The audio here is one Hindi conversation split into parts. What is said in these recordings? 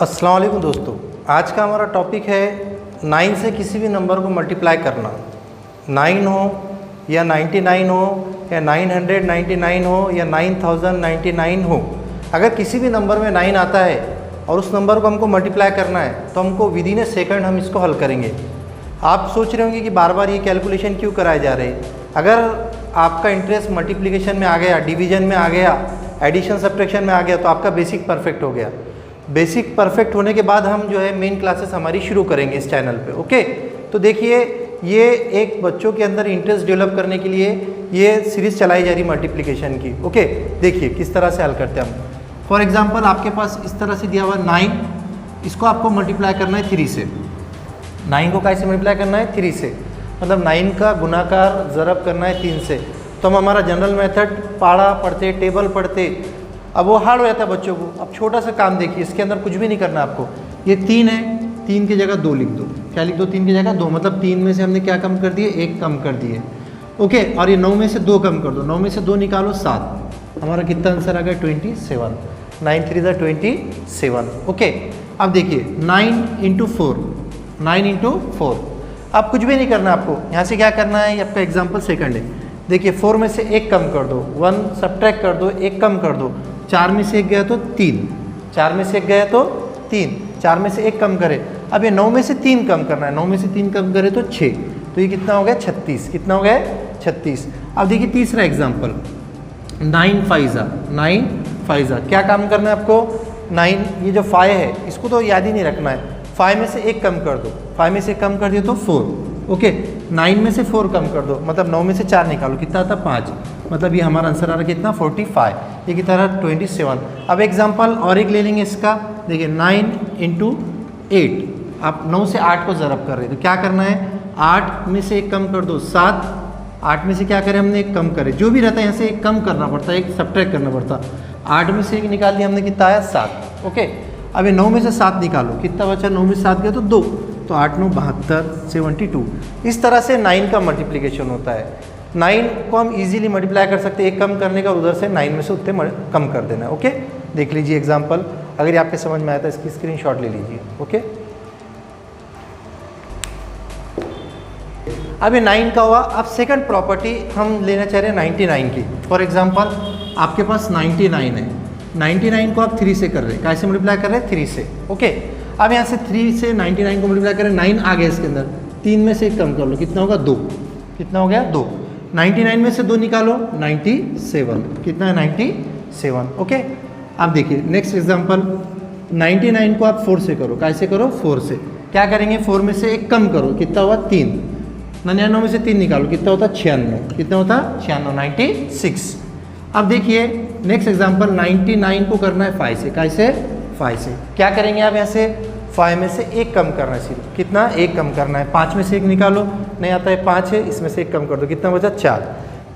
अस्सलाम वालेकुम दोस्तों, आज का हमारा टॉपिक है 9 से किसी भी नंबर को मल्टीप्लाई करना। 9 हो या 99 हो या 999 हो या 9099 हो, अगर किसी भी नंबर में 9 आता है और उस नंबर को हमको मल्टीप्लाई करना है तो हमको विदिन ए सेकंड हम इसको हल करेंगे। आप सोच रहे होंगे कि बार बार ये कैलकुलेशन क्यों कराए जा रहे हैं। अगर आपका इंटरेस्ट मल्टीप्लिकेशन में आ गया, डिवीजन में आ गया, एडिशन सब्ट्रैक्शन में आ गया तो आपका बेसिक परफेक्ट हो गया। बेसिक परफेक्ट होने के बाद हम जो है मेन क्लासेस हमारी शुरू करेंगे इस चैनल पे। ओके, तो देखिए ये एक बच्चों के अंदर इंटरेस्ट डेवलप करने के लिए ये सीरीज़ चलाई जा रही मल्टीप्लिकेशन की। ओके, देखिए किस तरह से हल करते हैं हम। फॉर एग्जांपल आपके पास इस तरह से दिया हुआ 9, इसको आपको मल्टीप्लाई करना है 3 से। 9 को कैसे मल्टीप्लाई करना है? 3 से, मतलब 9 का गुणाकार ज़रब करना है 3 से। तो हम हमारा जनरल मेथड पढ़ा पढ़ते, टेबल पढ़ते, अब वो हार्ड हो जाता है बच्चों को। अब छोटा सा काम देखिए, इसके अंदर कुछ भी नहीं करना आपको। ये 3 है, 3 की जगह 2 लिख दो। क्या लिख दो? 3 की जगह 2, मतलब 3 में से हमने क्या कम कर दिए? 1 कम कर दिए। ओके, और ये 9 में से 2 कम कर दो। 9 में से 2 निकालो 7। हमारा कितना आंसर आ गया? 27। 9 3 ज़ा 27। ओके, अब देखिए 9 इंटू 4, 9 इंटू 4। अब कुछ भी नहीं करना आपको, यहाँ से क्या करना है? ये आपका एग्जाम्पल सेकंड है। देखिए 4 में से 1 कम कर दो, 1 सब्ट्रैक्ट कर दो, 1 कम कर दो। 4 में से 1 गया तो 3, 4 में से 1 गया तो 3, 4 में से 1 कम करे। अब ये 9 में से 3 कम करना है, 9 में से 3 कम करे तो 6, तो ये कितना हो गया? 36। कितना हो गया? 36। अब देखिए तीसरा एग्जाम्पल, 9 5 ज़ा। क्या काम करना है आपको? 9, ये जो 5 है इसको तो याद ही नहीं रखना है। 5 में से 1 कम कर दो, 5 में से कम कर दिया तो 4। ओके, 9 में से 4 कम कर दो, मतलब 9 में से 4 निकालो, कितना आता? 5, मतलब ये हमारा आंसर आ रहा है कितना? 45। ये कितना रहा? 27। अब एग्जांपल और एक ले लेंगे इसका। देखिए 9 इंटू 8, आप 9 से 8 को ज़रब कर रहे हैं तो क्या करना है? 8 में से 1 कम कर दो, 7। 8 में से क्या करें हमने? 1 कम करे, जो भी रहता है यहाँ से 1 कम करना पड़ता है, 1 सब्ट्रैक्ट करना पड़ता है। 8 में से 1 निकाल दिया हमने, कितना आया? 7। ओके, अब ये 9 में से 7 निकालो, कितना बचा? 9 में से 7 गया तो 2, तो 8 9 72, 72। इस तरह से 9 का मल्टीप्लिकेशन होता है। 9 को हम इजीली मल्टीप्लाई कर सकते हैं, 1 कम करने का, उधर से 9 में से उतने कम कर देना है। ओके, देख लीजिए एग्जांपल, अगर ये आपके समझ में आया तो इसकी स्क्रीनशॉट ले लीजिए। ओके, अब ये 9 का हुआ। अब सेकंड प्रॉपर्टी हम लेना चाह रहे हैं 99 की। फॉर एग्जांपल आपके पास 99 है, 99 को आप 3 से कर रहे हैं। कैसे मल्टीप्लाई कर रहे हैं? 3 से। ओके, अब यहाँ से 3 से 99 को मल्टीप्लाई करें, 9 आ गया इसके अंदर, 3 में से 1 कम कर लो, कितना होगा? 2। कितना हो गया? 2। 99 में से 2 निकालो, 97। कितना है? 97। ओके, अब देखिए नेक्स्ट एग्जांपल, 99 को आप 4 से करो। कैसे करो? 4 से। क्या करेंगे? 4 में से 1 कम करो, कितना हुआ? 3। 99 में से 3 निकालो, कितना होता? 96। कितना होता? 96, 96। अब देखिए नेक्स्ट एग्जांपल, 99 को करना है 5 से। कैसे? 5 से। क्या करेंगे आप? यहाँ से 5 में से 1 कम करना है सिर्फ, कितना? 1 कम करना है। 5 में से 1 निकालो, नहीं आता है, 5 है, इसमें से 1 कम कर दो, कितना बचा?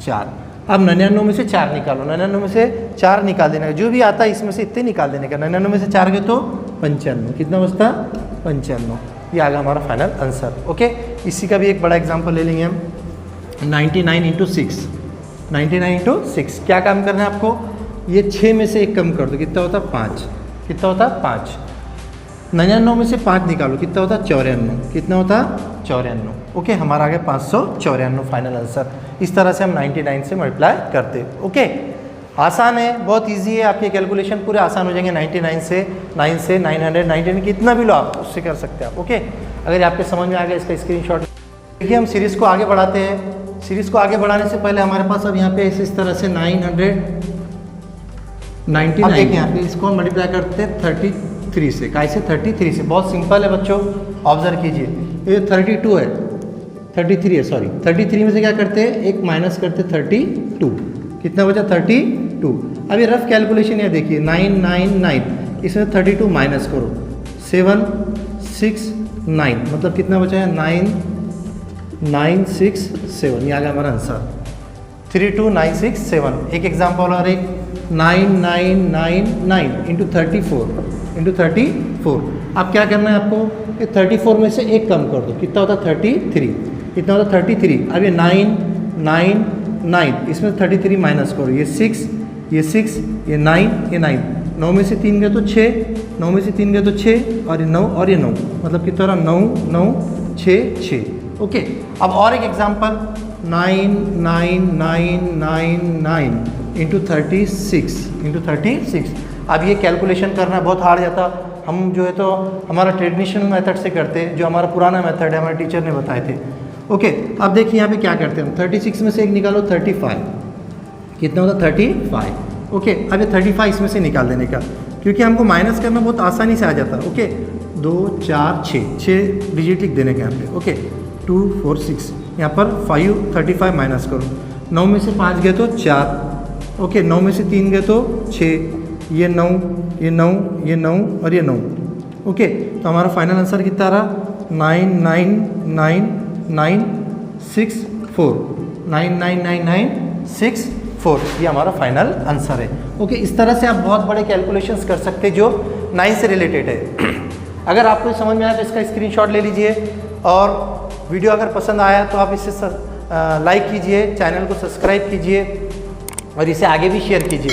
4। अब 99 में से 4 निकालो, 99 में से 4 निकाल देने का, जो भी आता है इसमें से इतने निकाल देने का। 99 में से 4 गए तो 95, कितना बचता? 95। ये आ गया हमारा फाइनल आंसर। ओके, इसी का भी एक बड़ा एग्जाम्पल ले लेंगे हम, 99 इंटू 6। 99 इंटू 6, क्या काम करना है आपको? ये 6 में से 1 कम कर दो, कितना होता? 5। कितना होता? 5। 99 में से 5 निकालो, कितना होता? 94। कितना होता? 94। ओके, हमारा आ गया 594 फाइनल आंसर। इस तरह से हम 99 से मल्टीप्लाई करते हैं। ओके, आसान है, बहुत इजी है, आपके कैलकुलेशन पूरे आसान हो जाएंगे। 99 से, 9 से 900, 99 कितना भी लो आप उससे कर सकते हैं आप। ओके, अगर आपके समझ में आ गया इसका स्क्रीनशॉट। देखिए हम सीरीज़ को आगे बढ़ाते हैं। सीरीज़ को आगे बढ़ाने से पहले हमारे पास अब यहाँ पे इस तरह से 999, देखिए यहाँ पे इसको हम मल्टीप्लाई करते हैं 33 से। कैसे? 33 से। बहुत सिंपल है बच्चों, ऑब्जर्व कीजिए, ये 32 है, 33 है, सॉरी 33 में से क्या करते हैं? 1 माइनस करते 32, कितना बचा? 32। अब ये रफ कैलकुलेशन है, देखिए 999, इसमें 32 माइनस करो, 7 6 9, मतलब कितना बचा है? 9967। ये आ गया हमारा आंसर, 32967। एक एग्जाम्पल और एक, 9999 इंटू 34। अब क्या करना है आपको? 34 में से 1 कम कर दो, कितना होता? 33। कितना होता? 33। अब ये 999, इसमें 33 माइनस करो, ये 6, ये 6, ये 9, ये 9, 9 में से 3 गए तो 6, 9 में से 3 गए तो 6 और ये 9 और ये 9, मतलब कितना रहा 9 9 6 6। ओके, अब और एक एग्जांपल 9 9 9 9 9 इंटू 36। अब ये कैलकुलेशन करना बहुत हार्ड जाता, हम जो है तो हमारा ट्रेडिशनल मेथड से करते हैं, जो हमारा पुराना मेथड है, हमारे टीचर ने बताए थे। ओके, अब देखिए यहाँ पे क्या करते हैं हम, 36 में से एक निकालो 35, कितना होता 35। ओके, अब ये 35 इसमें से निकाल देने का, क्योंकि हमको माइनस करना बहुत आसानी से आ जाता। ओके, 2 4 6 डिजिट लिख देने का यहाँ पे। ओके, 2 4 6, यहाँ पर 5 35 माइनस करो, 9 में से 5 गए तो 4। ओके, 9 में से 3 गए तो 6, ये 9 ये 9 ये 9 और ये 9। ओके, तो हमारा फाइनल आंसर कितना रहा 9999964, 9999964, ये हमारा फाइनल आंसर है। ओके, इस तरह से आप बहुत बड़े कैलकुलेशंस कर सकते हैं जो 9 से रिलेटेड है। अगर आपको समझ में आया तो इसका स्क्रीनशॉट ले लीजिए, और वीडियो अगर पसंद आया तो आप इसे लाइक कीजिए, चैनल को सब्सक्राइब कीजिए और इसे आगे भी शेयर कीजिए।